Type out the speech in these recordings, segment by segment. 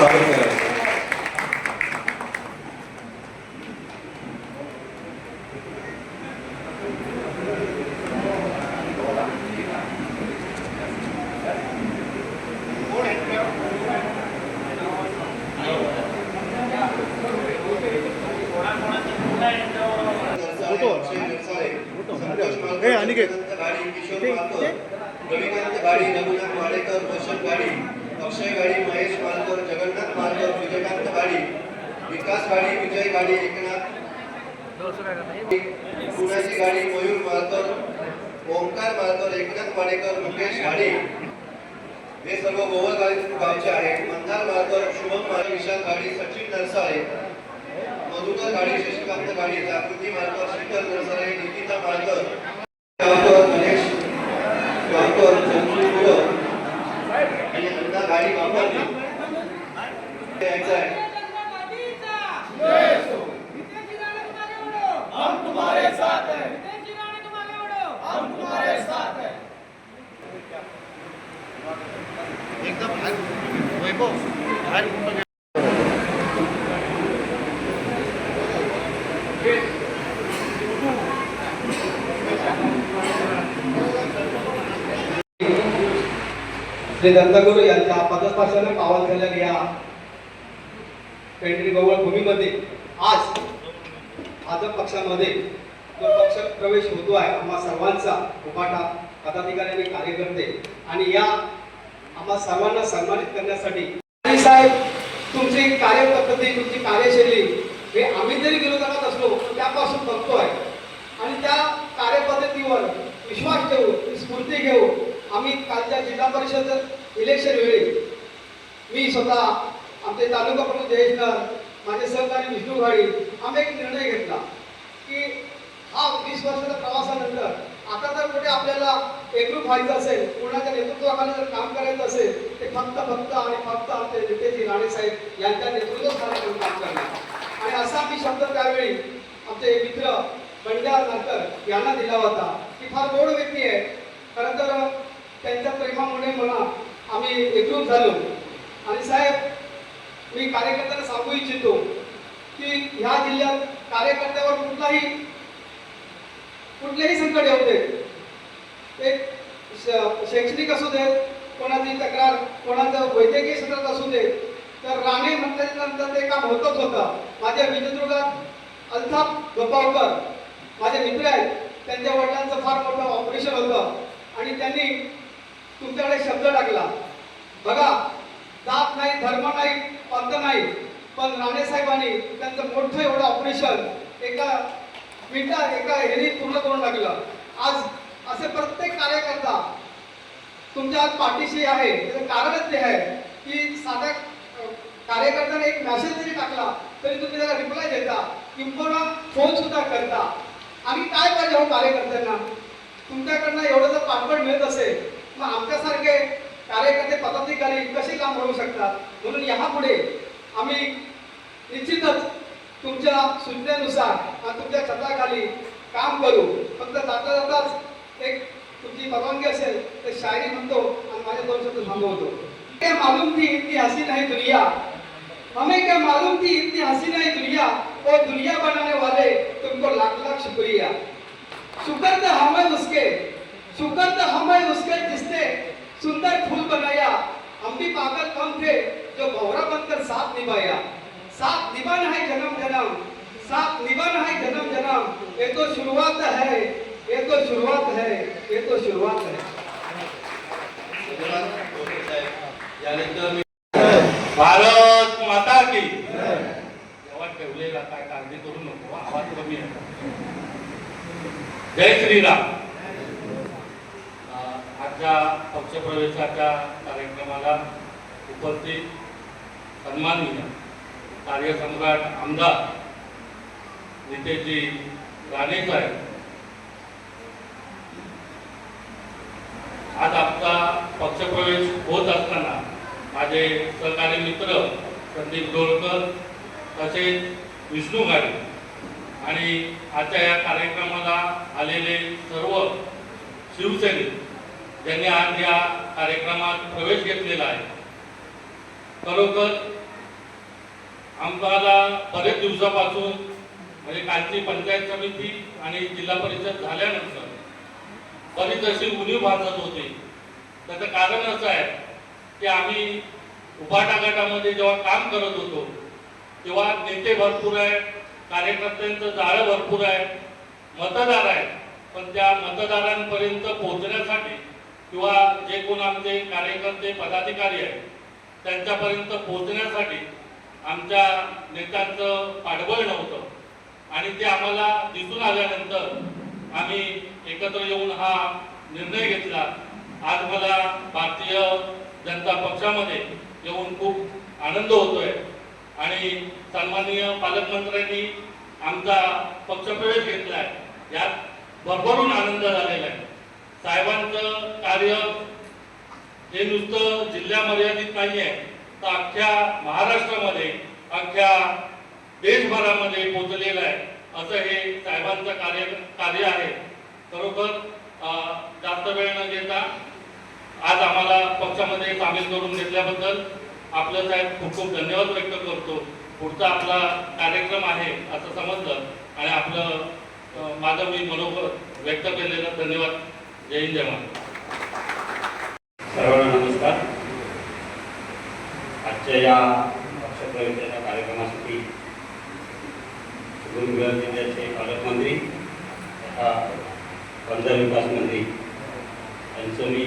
स्वागत करा. रविकांत गाडी, रघुनाथ वाडेकर, रोशन गाडी, अक्षय गाडी, महेश मालकर, जगन्नाथ मालकर, विजयकांत गाडी, विकास गाडी, विजय गाडी, एकनाथ पुण्याची गाडी, मयूर मालकर, ओंकार मालकर, एकनाथ वाडेकर, मुकेश गाडी. हे सर्व गोवळ गावचे आहेत. मंदार मालकर, शुभम मालकर, विशाल गाडी, सचिन नरसाळे, मधुकर गाडी, शशिकांत गाडी, जागृती मालकर, शीतल नरसाळे, निकिता मालकर, गणेश गावकर, चंद्रपूर आणि अन्ना गाडी वापरली. यायचं आहे. हम तुम्हारे साथ हैं. हम तुम्हारे साथ हैं. एकदम वैभव बाहेर श्री दत्तगुरू यांच्या पदस्पर्शाने पावन झालेल्या या पेंढरी गोवळ भूमीमध्ये आज भाजप पक्षामध्ये तो पक्ष प्रवेश होतो आहे. आम्हा सर्वांचा उभाटा पदाधिकारी आणि कार्यकर्ते आणि या आम्हा सर्वांना सन्मानित करण्यासाठी साहेब तुमची कार्यपद्धती तुमची कार्यशैली हे आम्ही जरी विरोधात असलो त्यापासून बघतोय आणि त्या कार्यपद्धतीवर विश्वास ठेवू स्फूर्ती घेऊ आम्ही कालच्या जिल्हा परिषद इलेक्शन वेळी मी स्वतः आमचे तालुका प्रमुख जयेशनर माझे सहकारी विष्णू घाडी आम्ही एक निर्णय घेतला की हा 20 वर्षाच्या प्रवासानंतर आता जर कुठे आपल्याला एकरूप व्हायचं असेल कोणाच्या नेतृत्वाखाली जर काम करायचं असेल ते फक्त आणि फक्त आमचे नेतेजी राणेसाहेब यांच्या नेतृत्वाखाली काम करणार आणि असा मी शब्द त्यावेळी आमचे मित्र बंड्या नारकर यांना दिला होता की फार गोड व्यक्ती आहे. खरं तर त्यांच्या प्रेमामुळे म्हणा आम्ही एकरूप झालो आणि साहेब मी कार्यकर्त्यांना सांगू इच्छितो की ह्या जिल्ह्यात कार्यकर्त्यावर कुठलेही संकट येऊ देत एक शैक्षणिक असू देत कोणाची तक्रार कोणाचं वैद्यकीय क्षेत्रात असू देत तर राणे म्हटल्यानंतर ते काम होतच होतं. माझ्या विजयदुर्गात अल्ताफ गोपावकर माझे मित्र आहेत त्यांच्या वडिलांचं फार मोठं ऑपरेशन होतं आणि त्यांनी तुमच्याकडे शब्द टाकला बघा जात नाही धर्म नाही पंथ नाही पण राणे साहेबांनी त्यांचं मोठं एवढं ऑपरेशन एका मिनिटात एका हेरी पूर्ण करून टाकलं. आज असे प्रत्येक कार्यकर्ता तुमच्या पाठीशी आहे त्याचं कारणच ते आहे की साधा कार्यकर्त्याने एक मेसेज जरी टाकला तरी तुम्ही त्याला रिप्लाय देता किंवा फोन सुद्धा करता. आणि काय पाहिजे हो कार्यकर्त्यांना तुमच्याकडनं एवढं जर पाठबळ मिळत असेल मग आमच्यासारखे कार्यकर्ते पदाधिकारी कसे काम करू शकतात. म्हणून यापुढे आम्ही निश्चितच तुमच्या सूचनेनुसार तुमच्या छताखाली काम करू. फक्त जाता जाताच एक तुमची परवानगी असेल तर शायरी म्हणतो आणि माझे 2 शब्द थांबवतो. क्या मालूम थी इतनी हसीन है दुनिया, हमें क्या मालूम थी इतनी हसीन है दुनिया, और दुनिया बनाने वाले तुमको लाख लाख शुक्रिया. शुक्र तो हमें उसके जिसने सुंदर फूल बनाया. हम भी पागल कम थे जो भौरा बनकर साथ निभाया. साथ निभाना है जन्म जन्म, साथ निभाना है जन्म जन्म. ये तो शुरुआत है, ये तो शुरुआत है, ये तो शुरुआत है. भारत माता की जेव्हा ठेवलेला काय काळजी करू नको आवाज कमी आहे. जय श्रीराम. आजच्या पक्षप्रवेशाच्या कार्यक्रमाला उपस्थित सन्माननीय कार्यसम्राट आमदार नितेशजी राणे साहेब, आज आपला पक्षप्रवेश होत असताना माझे सहकारी मित्र संदीप डोळकर तसेच विष्णू गाडी आणि आजच्या या कार्यक्रमाला आलेले सर्व शिवसैनिक ज्यांनी आज या कार्यक्रमात प्रवेश घेतलेला आहे, खरोखर आम्हाला बरेच दिवसापासून म्हणजे कालची पंचायत समिती आणि जिल्हा परिषद झाल्यानंतर बरीच अशी उणीव भासत होती. त्याचं कारण असं आहे की आम्ही उभाटा गटामध्ये जेव्हा काम करत होतो तेव्हा नेते भरपूर आहे, कार्यकर्त्यांचं जाळं भरपूर आहे, मतदार आहेत, पण त्या मतदारांपर्यंत पोहोचण्यासाठी किंवा जे कोण आमचे कार्यकर्ते पदाधिकारी आहेत त्यांच्यापर्यंत पोहोचण्यासाठी आमच्या नेत्यांचं पाठबळ नव्हतं. आणि ते आम्हाला दिसून आल्यानंतर आम्ही एकत्र येऊन हा निर्णय घेतला. आज मला भारतीय जनता पक्षामध्ये येऊन खूप आनंद होतोय आणि सन्माननीय पालकमंत्र्यांनी आमचा पक्षप्रवेश घेतलाय, यात भरभरून आनंद झालेला आहे. साहेबांचं कार्य हे नुसतं जिल्हा मर्यादित नाही आहे, तर अख्ख्या महाराष्ट्रामध्ये अख्ख्या देशभरामध्ये पोहोचलेलं आहे. असं हे साहेबांचं कार्य आहे. खरोखर जास्त वेळ न घेता आज आम्हाला पक्षामध्ये सामील करून घेतल्याबद्दल आपलं साहेब खूप खूप धन्यवाद व्यक्त करतो. पुढचा आपला कार्यक्रम आहे असं समजलं आणि आपलं माझं मी मनोगत व्यक्त केलेलं धन्यवाद. जय हिंद जय महाराष्ट्र. सर्वांना नमस्कार. आजच्या या पक्षप्रवेशाच्या कार्यक्रमासाठी गुरुग्राम जिल्ह्याचे पालकमंत्री तथा बंदर विकास मंत्री यांचं मी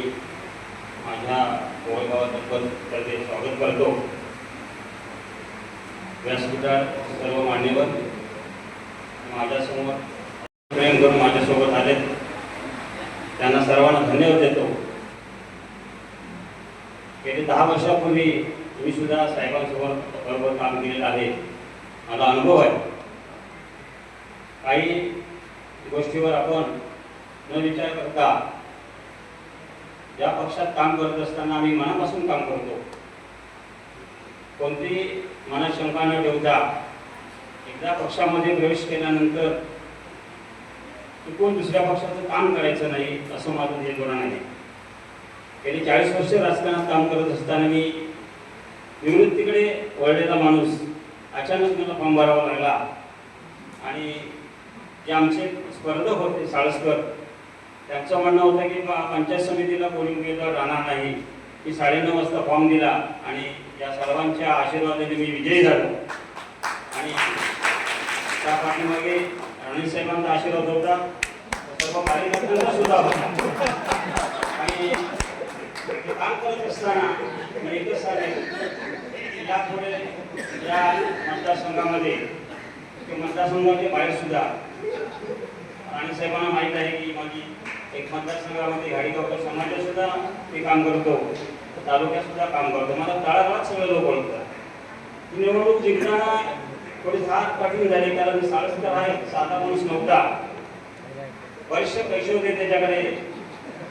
माझ्या गोळगावातर्फे स्वागत करतो. व्यासपीठात सर्व मान्यवर माझ्यासमोर प्रेम करून माझ्यासोबत आले, त्यांना सर्वांना धन्यवाद देतो. गेली 10 वर्षापूर्वी मी सुद्धा साहेबांसोबत बरोबर काम केलेलं आहे. मला अनुभव आहे. काही गोष्टीवर आपण न विचार करता या पक्षात काम करत असताना आम्ही मनापासून काम करतो. कोणती मनात शंका न ठेवता एकदा पक्षामध्ये प्रवेश केल्यानंतर चुकून दुसऱ्या पक्षाचं काम करायचं नाही असं माझं हे धोरण आहे. गेली 40 वर्ष राजकारणात काम करत असताना मी निवृत्तीकडे वळलेला माणूस अचानक मला फॉर्म भरावा लागला आणि जे आमचे स्पर्धक होते साळसकर त्यांचं म्हणणं होतं की पंचायत समितीला कोणी उमेदवार राहणार नाही. मी 9:30 वाजता फॉर्म दिला आणि या सर्वांच्या आशीर्वादाने मी विजयी झालो. आणि त्या पाठीमागे राणेसाहेबांचा आशीर्वाद होता, सर्व कार्यकर्त्यांचा सुद्धा होता. आणि काम करत असताना मी एकच सांगेन यापुढे या मतदारसंघामध्ये मतदारसंघाच्या बाहेर सुद्धा राणेसाहेबांना माहीत आहे की माझी एक मतदारसंघामध्ये गाडीगावकर समाजात सुद्धा मी काम करतो, तालुक्यात सुद्धा काम करतो. मला तळागाळात सगळे लोक ओळखतात. निवडणूक जिंकताना थोडी हात कठीण झाली, कारण साळसकर आहे साधा माणूस नव्हता. बरेचसे पैसे होते त्याच्याकडे,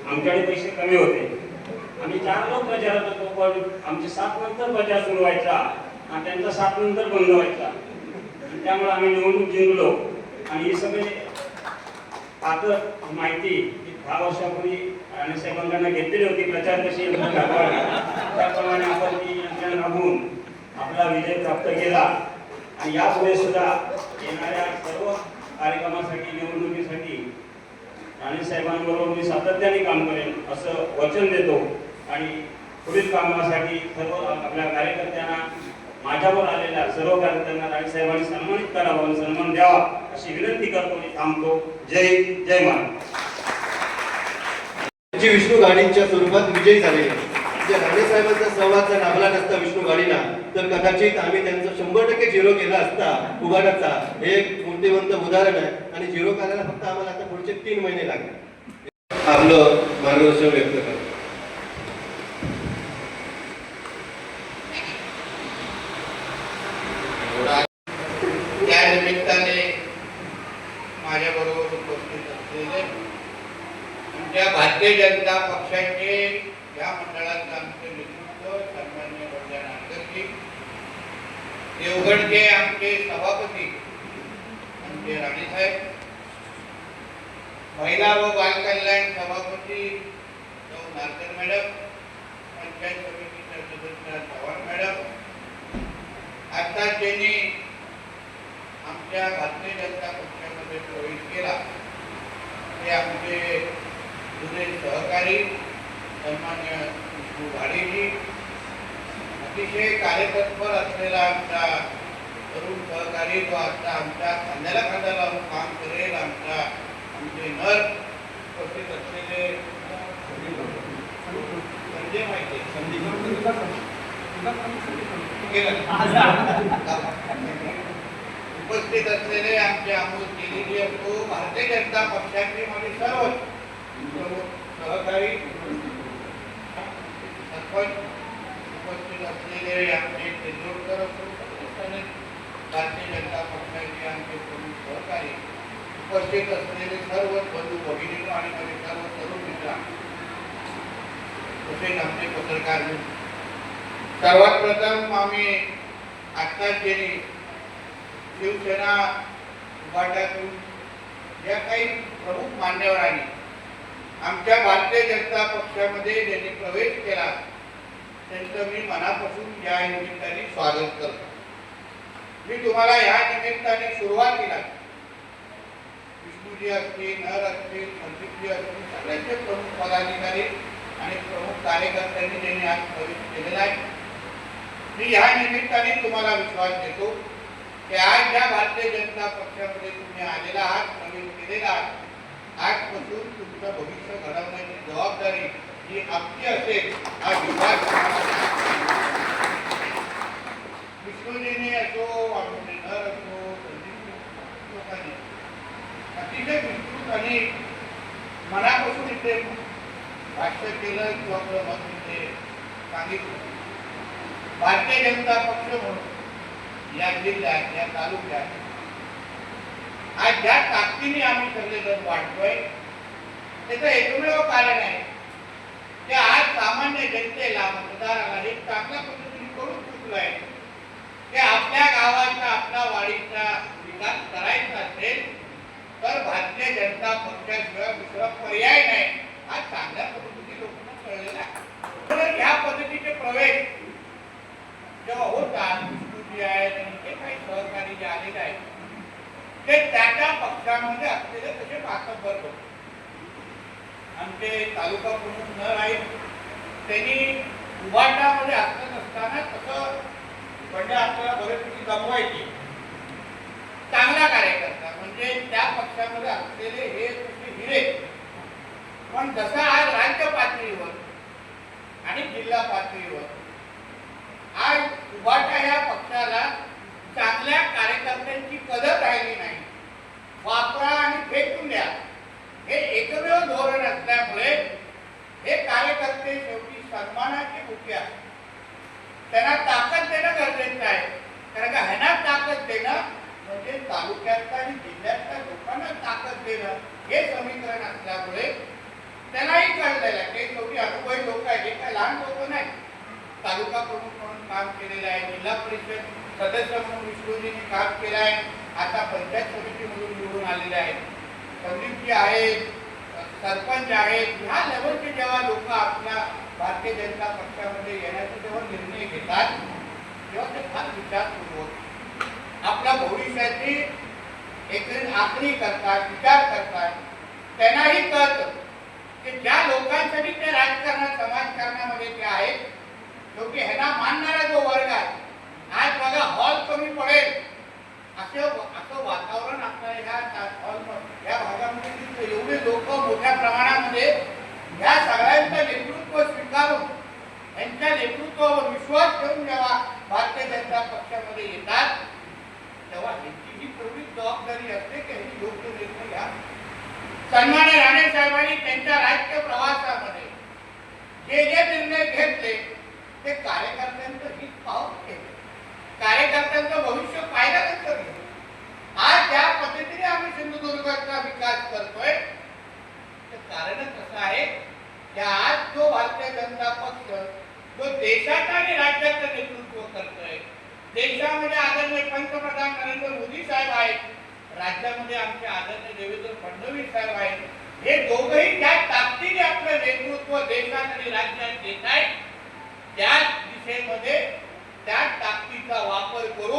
आमच्याकडे पैसे कमी होते. आम्ही 4 लोक प्रचारात होतो, पण आमचे 7 नंतर प्रचार सुरू व्हायचा आणि त्यांचा 7 नंतर बंद व्हायचा. त्यामुळे आम्ही निवडणूक जिंकलो. आणि हे सगळे पात्र माहिती 10 वर्षापूर्वी राणेसाहेबांकडून घेतलेली होती. प्रचार कशी त्याप्रमाणे आपण ती यंत्रणा राबवून आपला विजय प्राप्त केला. आणि यापुढे सुद्धा येणाऱ्या सर्व कार्यक्रमासाठी निवडणुकीसाठी राणेसाहेबांबरोबर मी सातत्याने काम करेन असं वचन देतो. आणि पुढील कामासाठी सर्व आपल्या कार्यकर्त्यांना, माझ्यावर आलेल्या सर्व कार्यकर्त्यांना राणेसाहेबांनी सन्मानित करावं, सन्मान द्यावा अशी विनंती करतो आणि थांबतो. जय जय महाराष्ट्र. विष्णू गाडींच्या स्वरूपात विजयी झालेले. जे राणेसाहेबांचा संवाद जर लाभला नसता विष्णू गाडीला, तर कदाचित आम्ही त्यांचं 100% झिरो केला असता. उभाटाचा हे एक मूर्तिवंत उदाहरण आहे. आणि झिरो करायला फक्त आम्हाला आता पुढचे 3 महिने लागले. आपलं मार्गदर्शन व्यक्त करतो. त्या निमित्ताने माझ्याबरोबर उपस्थित असलेले आमच्या भारतीय जनता पक्षाचे या मंडळाचं आमचे नेतृत्व सन्माननीय वर्धा नागरजी, देवगडचे आमचे सभापती आमचे राणेसाहेब, महिला व बालकल्याण सभापती सौ नारकर मॅडम, पंचायत समितीच्या सदस्य चव्हाण मॅडम, आता त्यांनी आमच्या भारतीय जनता पक्षामध्ये प्रवेश केला ते आमचे जुने सहकारी सन्मान्य विष्णू घाडेजी, अतिशय कार्यतत्पर असलेला आमचा तरुण सहकारी जो आता आमच्या खांद्याला खांदा लावून काम करेल, आमचे नर उपस्थित असलेले संजय माहिती उपस्थित असलेले आमचे अमोल केलेली असो, भारतीय जनता पक्षाचे माझे सर्व सहकारी सरपंच उपस्थित असलेले आमचे तेंडुलकर असो, भारतीय जनता पक्षाचे आमचे प्रमुख सहकारी उपस्थित असलेले सर्व बंधू भगिनी आणि माझे सर्व तरुण मित्र, तसेच आमचे पत्रकार मित्र, सर्वात प्रथम आम्ही आत्ताच गेली शिवसेना उभाट्यातून ज्या काही प्रमुख मान्यवरांनी आमच्या भारतीय जनता पक्षामध्ये ज्यांनी प्रवेश केला त्यांचं मी मनापासून या निमित्ताने स्वागत करतो. मी तुम्हाला या निमित्ताने सुरुवातीला विष्णूजी असतील, नर असतील, संदीपजी असतील, सगळ्यांचे प्रमुख पदाधिकारी आणि प्रमुख कार्यकर्त्यांनी ज्यांनी आज प्रवेश केलेला आहे, मी या निमित्ताने तुम्हाला विश्वास देतो की आज ज्या भारतीय जनता पक्षामध्ये तुम्ही आलेला आहात, प्रवेश केलेला आहात, आजपासून तुमचं भविष्य घडवण्याची जबाबदारी ही आमची असेल हा विश्वास. विष्णूजीने असो, आमचे नर असो, लोकांनी अतिशय विस्तृत आणि मनापासून इथे भाष्य केलं किंवा आपलं मत इथे सांगितलं. भारतीय जनता पक्ष म्हणून या जिल्ह्यात, या तालुक्यात आज ज्या ताकदीने आम्ही सगळेजण वाटतोय त्याचं एकमेव कारण आहे की आज सामान्य जनतेला, मतदाराला हे चांगल्या पद्धतीने करून चुकलंय की आपल्या गावाचा, आपल्या वाडीचा विकास करायचा असेल तर भारतीय जनता पक्षाशिवाय दुसरा पर्याय नाही हा चांगल्या पद्धतीने लोकांना कळलेला आहे. तर ह्या पद्धतीचे प्रवेश जेव्हा होतात, विष्णूजी आहेत आणि जे काही सहकारी जे आलेले आहेत ते त्या पक्षामध्ये असलेले तसे मातब्बर होते. आमचे तालुका प्रमुख नर आहेत, त्यांनी उभाटामध्ये असत नसताना तसं म्हणजे आपल्याला बरेचपैकी गमवायची. चांगला कार्यकर्ता म्हणजे त्या पक्षामध्ये असलेले हे तसे हिरे. पण जसं आज राज्य पातळीवर आणि जिल्हा पातळीवर आज उभाटा ह्या पक्षाला चांगल्या कार्यकर्त्यांची कदर राहिली नाही, वापरा आणि फेकून द्या हे एकमेव धोरण असल्यामुळे हे कार्यकर्ते शेवटी सन्मानाची मुख्य आहेत. त्यांना ताकद देणं गरजेचं आहे, कारण का ह्यांना ताकद देणं म्हणजे तालुक्यातल्या आणि जिल्ह्यातल्या लोकांना ताकद देणं हे समीकरण असल्यामुळे त्यांनाही कळलेलं आहे. ते शेवटी अनुभवी लोक आहेत, हे काय लहान लोक नाही. तालुका प्रमुख म्हणून काम केलेलं आहे, जिल्हा परिषद सदस्य म्हणून विष्णूजींनी काम केलं आहे, आता पंचायत समितीमधून निवडून आलेले आहेत, संदीपजी आहेत, सरपंच आहेत. ह्या लेवलचे जेव्हा लोक आपल्या भारतीय जनता पक्षामध्ये येण्याचे जेव्हा निर्णय घेतात तेव्हा ते फार विचारपूर्वक आपल्या भविष्याची एक आखणी करतात, विचार करतात. त्यांनाही कळतं की ज्या लोकांसाठी ते राजकारणात, समाजकारणामध्ये ते आहेत, शेवटी ह्यांना मानणारा जो वर्ग आहे, आज बघा हॉल कमी पडेल असं वातावरण आपल्याला ह्या भागामध्ये दिसतं. एवढे लोक मोठ्या प्रमाणामध्ये ह्या सगळ्यांचं नेतृत्व स्वीकारून यांच्या नेतृत्वावर विश्वास ठेवून जेव्हा भारतीय जनता पक्षामध्ये येतात तेव्हा यांची ही पूर्वी जबाबदारी असते की ह्यांनी योग्य निर्णय घ्या. सन्मान्य राणे साहेबांनी त्यांच्या राजकीय प्रवासामध्ये जे जे निर्णय घेतले ते कार्यकर्त्यांचं हित पाहून घेतले, कार्यकर्त्यांचं भविष्य पाहिलं नसतं. आज ज्या पद्धतीने आम्ही सिंधुदुर्गाचा विकास करतोय ते कारणच असं आहे की आज जो भारतीय जनता पक्ष जो देशाचं आणि राज्याचं नेतृत्व करतोय, देशामध्ये आदरणीय पंतप्रधान नरेंद्र मोदी साहेब आहेत, राज्यामध्ये आमचे आदरणीय देवेंद्र फडणवीस साहेब आहेत, हे दोघंही ज्या ताकदीने आपलं नेतृत्व देशात आणि राज्यात देत आहेत त्याच दिशेमध्ये त्या ताकदीचा वापर करून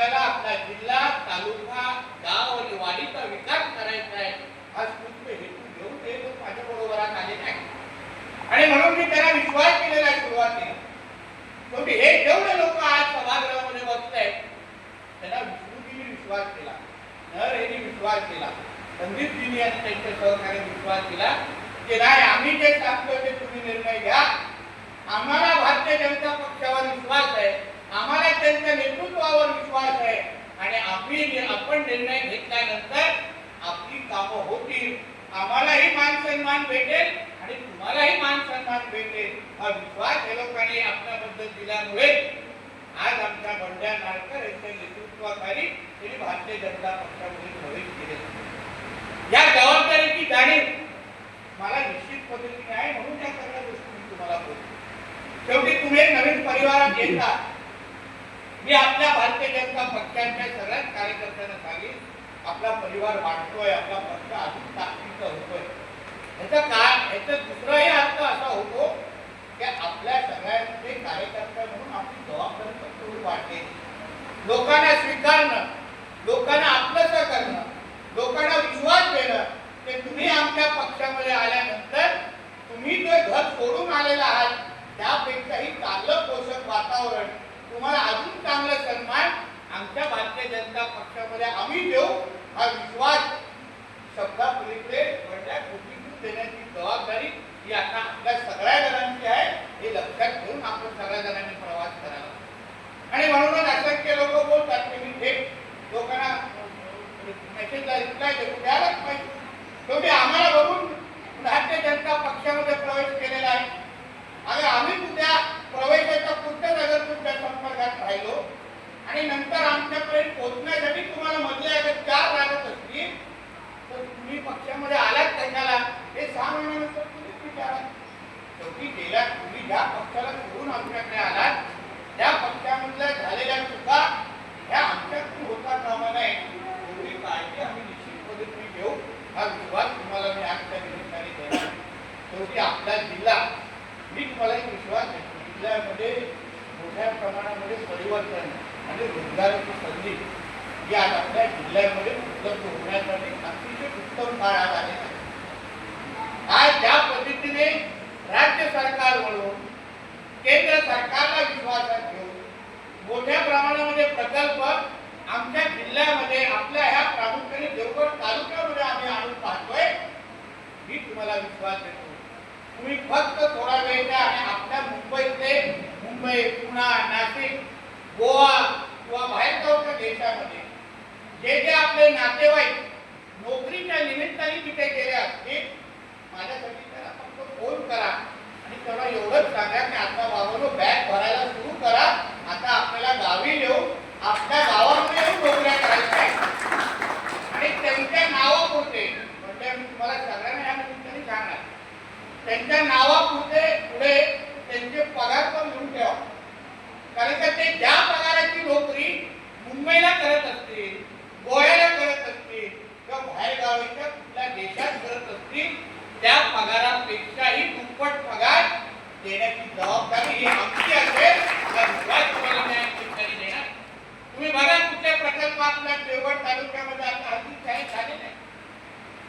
आपल्याला आपला जिल्हा तालुका गाव आणि वाडीचा विकास करायचा आहे हा स्फूर्त हेतू घेऊन ते लोक माझ्या बरोबर आले नाही आणि म्हणून मी त्यांना विश्वास केलेला आहे सुरुवातीला. शेवटी हे जेवढे लोक आज सभागृहामध्ये बसत आहेत त्यांना विष्णूजींनी विश्वास केला, नरहेंनी विश्वास केला, संदीपजींनी आणि त्यांच्या सहकार्याने विश्वास केला की नाही आम्ही जे सांगतो ते तुम्ही निर्णय घ्या. आम्हाला भारतीय जनता पक्षावर विश्वास आहे, आम्हाला त्यांच्या नेतृत्वावर विश्वास आहे आणि आपण निर्णय घेतल्यानंतर आपली कामं होतील, आम्हालाही मान सन्मान भेटेल आणि तुम्हालाही मान सन्मान भेटेल हा विश्वास हे लोकांनी आपल्याबद्दल दिल्यामुळे आज आमच्या बंड्या नारकर यांच्या नेतृत्वाखाली त्यांनी भारतीय जनता पक्षामध्ये प्रवेश केले. या जबाबदारीची जाणीव मला निश्चित पद्धतीने आहे म्हणून त्या सगळ्या गोष्टी मी तुम्हाला बोलतो. शेवटी तुम्ही एक नवीन परिवारात येता. मी आपल्या भारतीय जनता पक्षाच्या सगळ्याच कार्यकर्त्यांना सांगेन आपला परिवार वाढतोय, आपला पक्ष अजून ताकदीचा होतोय. याचा दुसराही अर्थ असा होतो की आपल्या सगळ्यांचे कार्यकर्ते म्हणून आपली जबाबदारी पक्षावर वाढते. लोकांना स्वीकारणं, लोकांना आपलंसं करणं, लोकांना विश्वास देणं की तुम्ही आमच्या पक्षामध्ये आल्यानंतर तुम्ही जे घर सोडून आलेला आहात त्यापेक्षाही चांगलं पोषक वातावरण, तुम्हाला अजून चांगला सन्मान आमच्या भारतीय जनता पक्षामध्ये आम्ही देऊ हा विश्वास शब्दापलीकडे बंड्या कृतीतून देण्याची जबाबदारी ही आता आपल्या सगळ्या जणांची आहे हे लक्षात घेऊन आपण सगळ्या जणांनी प्रवास करावा. आणि म्हणूनच असंख्य लोक बोलतात की मी थेट लोकांना मेसेजला रिप्लाय देतो द्यायलाच पाहिजे. शेवटी आम्हाला बघून भारतीय जनता पक्षामध्ये प्रवेश केलेला आहे. अगर आम्ही तुझ्या प्रवेशाच्या पुढच्याच अगर तुमच्या संपर्कात राहिलो आणि नंतर आमच्यापर्यंत पोहोचण्यासाठी तुम्हाला मधले अगर 4 लागत असतील तर तुम्ही पक्षामध्ये आलात कशाला हे 6 महिन्यानंतर तुम्हीच विचारा. शेवटी गेल्या तुम्ही ज्या पक्षाला सोडून आमच्याकडे आलात त्या पक्षामधल्या झालेल्या चुका ह्या आमच्याकडून होता कामा नये एवढी काळजी आम्ही निश्चित पद्धतीने घेऊ हा विश्वास तुम्हाला मी आजच्या निमित्ताने देणार. शेवटी आपला जिल्हा मी तुम्हाला एक विश्वास देतो जिल्ह्यामध्ये मोठ्या प्रमाणामध्ये परिवर्तन आणि रोजगाराची संधी ही आज आपल्या जिल्ह्यामध्ये उपलब्ध होण्यासाठी अतिशय उत्तम काळ आज आलेला आहे. आज ज्या पद्धतीने राज्य सरकार म्हणून केंद्र सरकारला विश्वासात घेऊन मोठ्या प्रमाणामध्ये प्रकल्प आमच्या जिल्ह्यामध्ये आपल्या ह्या प्रामुख्याने देवगड तालुक्यामध्ये आम्ही आणून पाहतोय मी तुम्हाला विश्वास देतो. तुम्ही फक्त थोडा वेळ द्या आणि आपल्या मुंबई, पुणे, नाशिक, गोवा किंवा बाहेरच्या देशामध्ये जे आपले नातेवाईक नोकरीच्या निमित्ताने तिथे गेले असतील माझ्यासाठी त्याला फक्त फोन करा आणि त्याला एवढंच सांगा की आता बाबांनो बॅग भरायला सुरू करा. आता आपल्याला गावी येऊ आपल्या गावामध्ये येऊन नोकऱ्या करायच्या आहेत आणि त्यांच्या नावापुरते म्हणजे मी तुम्हाला सगळ्यांना या निमित्ताने सांगणार त्यांच्या नावापुरते पुढे त्यांचे पगार पण लिहून ठेवा. कारण का ते ज्या पगाराची नोकरी मुंबईला करत असतील, गोव्याला करत असतील किंवा बाहेर गावाच्या कुठल्या देशात करत असतील त्या पगारापेक्षाही दुप्पट पगार देण्याची जबाबदारी ही आमची असेल हा विश्वास तुम्हाला मी ठिकाणी देणार. तुम्ही बघा कुठल्या प्रकल्प आपल्या देवगड तालुक्यामध्ये आता अतिशय झाले नाही.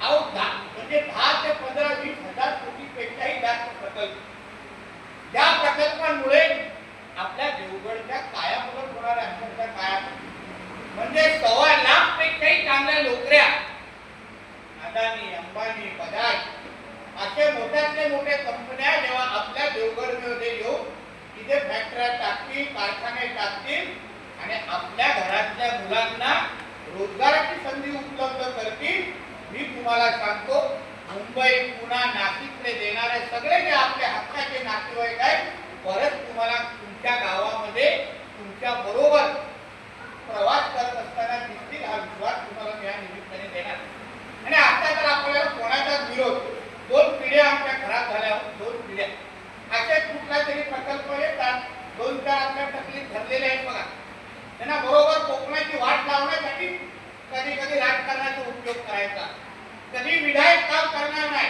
अहो म्हणजे 10 ते 15, 20 हजार कोटीपेक्षाही जास्त प्रकल्प ज्या प्रकल्पांमुळे आपल्या देवगडच्या कायापालट होणार अक्षरशः कायापालट म्हणजे 1.25 लाख पेक्षाही चांगल्या नोकऱ्या अदानी, अंबानी, बजाज अशा मोठ्यातल्या मोठ्या कंपन्या जेव्हा आपल्या देवगडमध्ये येऊन तिथे फॅक्टऱ्या टाकतील, कारखाने टाकतील आणि आपल्या घरातल्या मुलांना रोजगाराची संधी उपलब्ध करतील. मी तुम्हाला सांगतो मुंबई, पुणे, नाशिकले देणारे सगळे जे आपले हक्काचे नातेवाईक आहेत परत तुम्हाला तुमच्या गावामध्ये तुमच्या बरोबर प्रवास करत असताना दिसतील हा विश्वास तुम्हाला मी या निमित्ताने देणार. आणि आता तर आपल्याला कोणाचा विरोध 2 पिढ्या आमच्या घरात झाल्या 2 पिढ्या असे कुठला तरी प्रकल्प येतात 2-4 आपल्या तकलीफ धरलेले आहेत बघा त्यांना बरोबर कोकणाची वाट लावण्यासाठी कधी कधी राजकारणाचा उपयोग करायचा, कधी विधायक काम करणार नाही,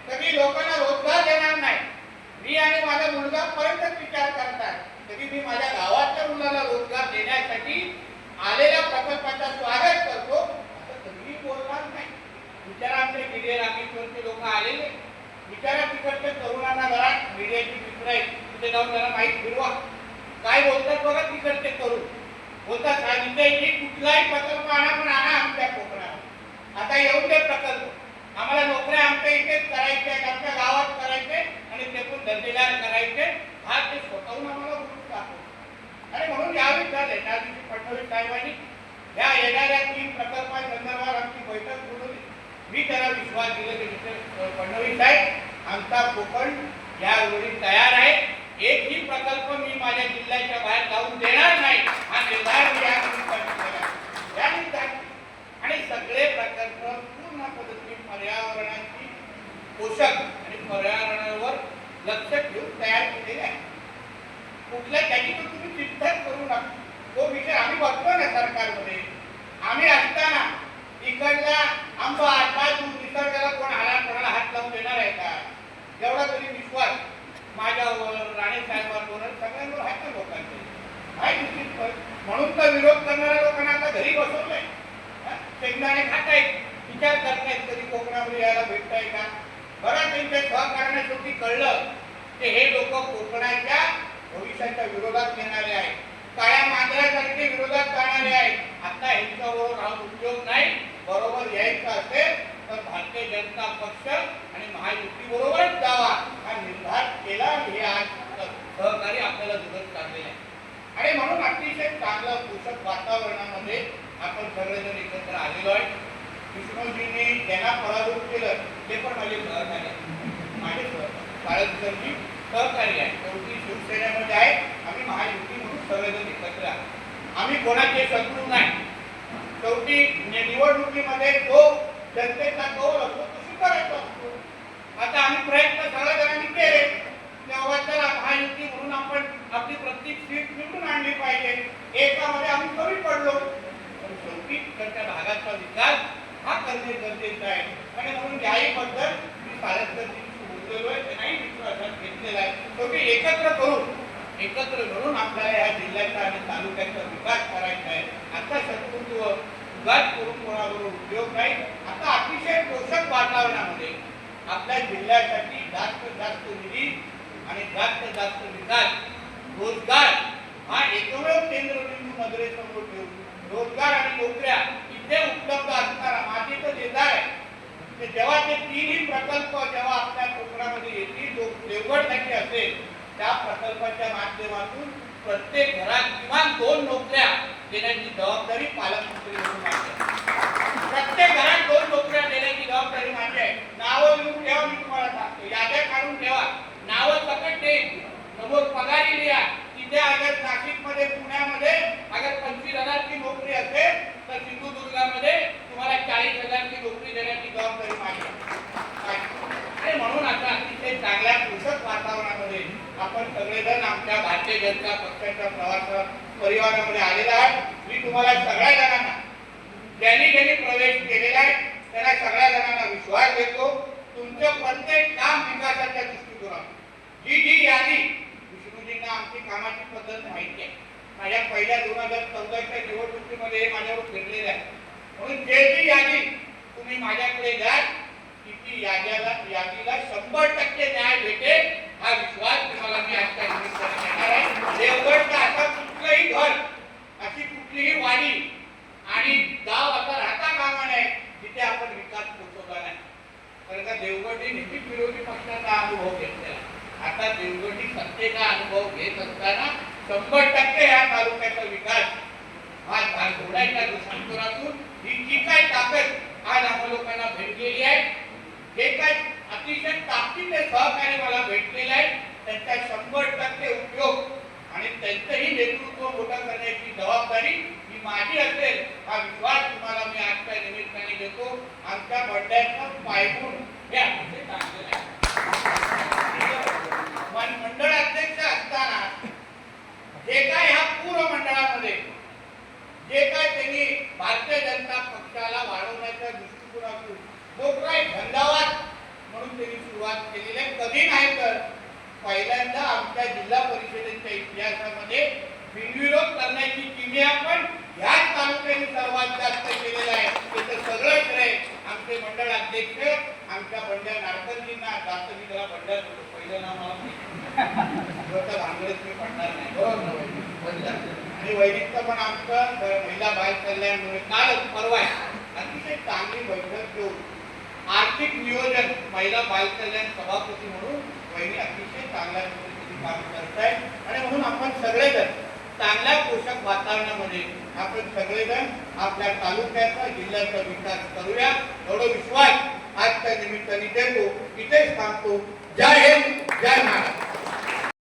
कधी लोकांना रोजगार देणार नाही. मी आणि माझा मुलगा पर्यंत विचार करतात कधी मी माझ्या गावातल्या मुलाला रोजगार देण्यासाठी आले तिथे जाऊन त्याला माहीत फिरवा. काय बोलतात बघा तिकडचे करू. बोलतात साहेब इथे कुठलाही प्रकल्प आणा पण आणा आमच्या कोकणात. आता येऊन दे प्रकल्प. आम्हाला नोकऱ्या आमच्या इथेच करायच्या आहेत, आमच्या गावात करायचे आणि ते पण दर्जेदार करायचे. हा ते स्वतःहून आम्हाला बोलून दाखव. आणि म्हणून यावेळी झाले त्या दिवशी फडणवीस साहेबांनी या येणाऱ्या 3 प्रकल्पांसंदर्भात आमची बैठक बोलवली. मी त्याला विश्वास दिला की फडणवीस साहेब आमचा कोकण यावेळी तयार आहे. एकही प्रकल्प मी माझ्या जिल्ह्याच्या बाहेर जाऊन देणार नाही हा निर्धार मी या निर्धार. आणि सगळे प्रकल्प पूर्ण पद्धतीने पर्यावरणाची पोषक आणि पर्यावरणावर लक्ष ठेवून तयार केलेले आहे. कुठल्या त्याची तर तुम्ही चिंताच करू नका. तो विषय आम्ही बघतो ना सरकारमध्ये. आम्ही असताना इकडला आंबा काजू निसर्गाला कोण कोणाला हात लावून देणार आहे का? एवढा तरी विश्वास माझ्यावर राणे साहेबांवर सगळ्यांवर आहे का लोकांचे? म्हणून तर विरोध करणाऱ्या लोकांना आता घरी बसवलंय. शेंगदाणे खात आहेत, विचार करतायत कधी कोकणामध्ये यायला भेटताय का? बरं त्यांच्या सहकार्याने शेवटी कळलं की हे लोक कोकणाच्या भविष्याच्या विरोधात येणारे आहेत. काळ्या मांजरासारखे विरोधात जाणारे आहेत. आता यांच्याबरोबर राहून उपयोग नाही. बरोबर यायचं असेल तर भारतीय जनता पक्ष आणि महायुती बरोबरच जावा हा निर्धार केला. हे आज सहकारी आपल्याला दिवस काढलेले आहे. आणि म्हणून अतिशय चांगलं पोषक वातावरणामध्ये आपण सगळेजण एकत्र आलेलो आहे. विष्णूजींनी त्यांना पराभूत केलं ते पण माझे सहकारी आहे. माझे बाळासाहेबजी सहकारी आहे. शेवटी शिवसेनेमध्ये आहे. आम्ही महायुती म्हणून सगळेजण एकत्र आहोत. आम्ही कोणाचे शत्रू नाही. शेवटी निवडणुकीमध्ये जो जनतेचा कौल असतो तो स्वीकारायचा असतो. आता आम्ही प्रयत्न सगळ्या जणांनी केले. तेव्हा चला महायुती म्हणून आपण आपली प्रत्येक सीट निवडून आणली पाहिजे. एकामध्ये आम्ही कमी पडलो. पण शेवटी तिकडच्या भागाचा विकास हा करणे गरजेचं आहे. आणि म्हणून याही बद्दल मी पालकमंत्र्यांशी बोललेलो आहे. त्यांनाही विश्वासात घेतलेला आहे. शेवटी एकत्र मिळून आपल्याला या जिल्ह्याचा आणि तालुक्याचा विकास करायचा आहे. आता शत्रुत्व उगाच करून कोणाबरोबर उपयोग नाही. आता अतिशय पोषक वातावरणामध्ये आपल्या जिल्ह्यासाठी जास्त निधी आणि जास्त विकास रोजगार हा एकमेव केंद्रबिंदू नजरेसमोर ठेवून रोजगार आणि नोकऱ्या इथे उपलब्ध असताना माझे तर देणार आहे. जेव्हा ते 3ही प्रकल्प जेव्हा आपल्या कोकणामध्ये येतील, जो देवगडसाठी असेल त्या प्रकल्पाच्या माध्यमातून प्रत्येक घरात किमान 2 नोकऱ्या देण्याची जबाबदारी पालकमंत्री म्हणून माझी आहे. प्रत्येक घरात 2 नोकऱ्या देण्याची जबाबदारी माझी आहे. नावं लिहून ठेवा. मी तुम्हाला सांगतो, याद्या काढून ठेवा. नावं सकट देईन. समोर पगारी लिहा. तिथे अगर नाशिकमध्ये पुण्यामध्ये अगर 25,000ची नोकरी असेल तर सिंधुदुर्गामध्ये तुम्हाला 40,000ची नोकरी देण्याची जबाबदारी माझी आहे. आणि म्हणून आता अतिशय चांगल्या पोषक वातावरणामध्ये आपण सगळेजण आमच्या भारतीय जनता पक्षाच्या प्रवास परिवारामध्ये आलेला आहे. मी तुम्हाला सगळ्या जणांना ज्यांनी प्रवेश केलेला आहे त्यांना सगळ्या जणांना विश्वास देतो. तुमचं प्रत्येक काम विकासाच्या दृष्टिकोनातून जी यादी विष्णूजींना आमची कामाची पद्धत माहिती आहे. माझ्या पहिल्या 2014च्या निवडणुकीमध्ये माझ्यावर फिरलेले आहे. म्हणून जी यादी तुम्ही माझ्याकडे द्याल की यादीला 100% न्याय भेटेल हा विश्वास तुम्हाला मी आजच्या निमित्ताने देणार आहे. देवगडचा असा कुठलंही घर, अशी कुठलीही वाडी आणि गाव असा राहता कामा नये जिथे आपण विकास पोहोचवला नाही. कारण का देवगडने नेहमीच विरोधी पक्षाचा अनुभव घेतलेला. आता देवगडनी सत्तेचा अनुभव घेत असताना 100% या तालुक्याचा विकास हा घोडाच्या दृष्टिकोनातून ही जी काय ताकद आज आम्हा लोकांना भेटलेली आहे, जे काय अतिशय ताकदीने सहकार्य मला भेटलेलं आहे, त्यांचा 100% उपयोग आणि त्यांचंही नेतृत्व मोठं करण्याची जबाबदारी ही माझी असेल हा विश्वास तुम्हाला मी आजच्या निमित्ताने देतो. आमच्या बंड्याचं पायगुण हे अतिशय चांगलं आहे. मंडळ अध्यक्ष असताना जे काय ह्या पूर्ण मंडळामध्ये जे काय त्यांनी भारतीय जनता पक्षाला वाढवण्याच्या दृष्टिकोनातून जो काय धंदावाद म्हणून त्यांनी सुरुवात केलेली आहे, कधी नाही तर पहिल्यांदा आमच्या जिल्हा परिषदेच्या इतिहासामध्ये बिनविरोध करण्याची किमया पण ह्याच तालुक्याने सर्वात जास्त केलेलं आहे. त्याचं सगळं श्रेय आमचे मंडळ अध्यक्ष आमच्या बंड्या नाडकरजींना. जास्त मी त्याला बंड्या पहिलं नाव मला आणि वैदिकचं पण आमचं महिला बाल कल्याणमुळे कालच परवा अतिशय चांगली बैठक घेऊन आर्थिक नियोजन महिला बाल कल्याण सभापती म्हणून वहिनी अतिशय चांगल्या पद्धतीने काम करत आहेत आणि म्हणून आपण सगळेजण चांगल्या पोषक वातावरणामध्ये आपण सगळेजण आपल्या तालुक्याचा जिल्ह्याचा विकास करूया एवढा विश्वास आजच्या निमित्ताने देतो इथेच थांबतो. जय हिंद, जय महाराष्ट्र.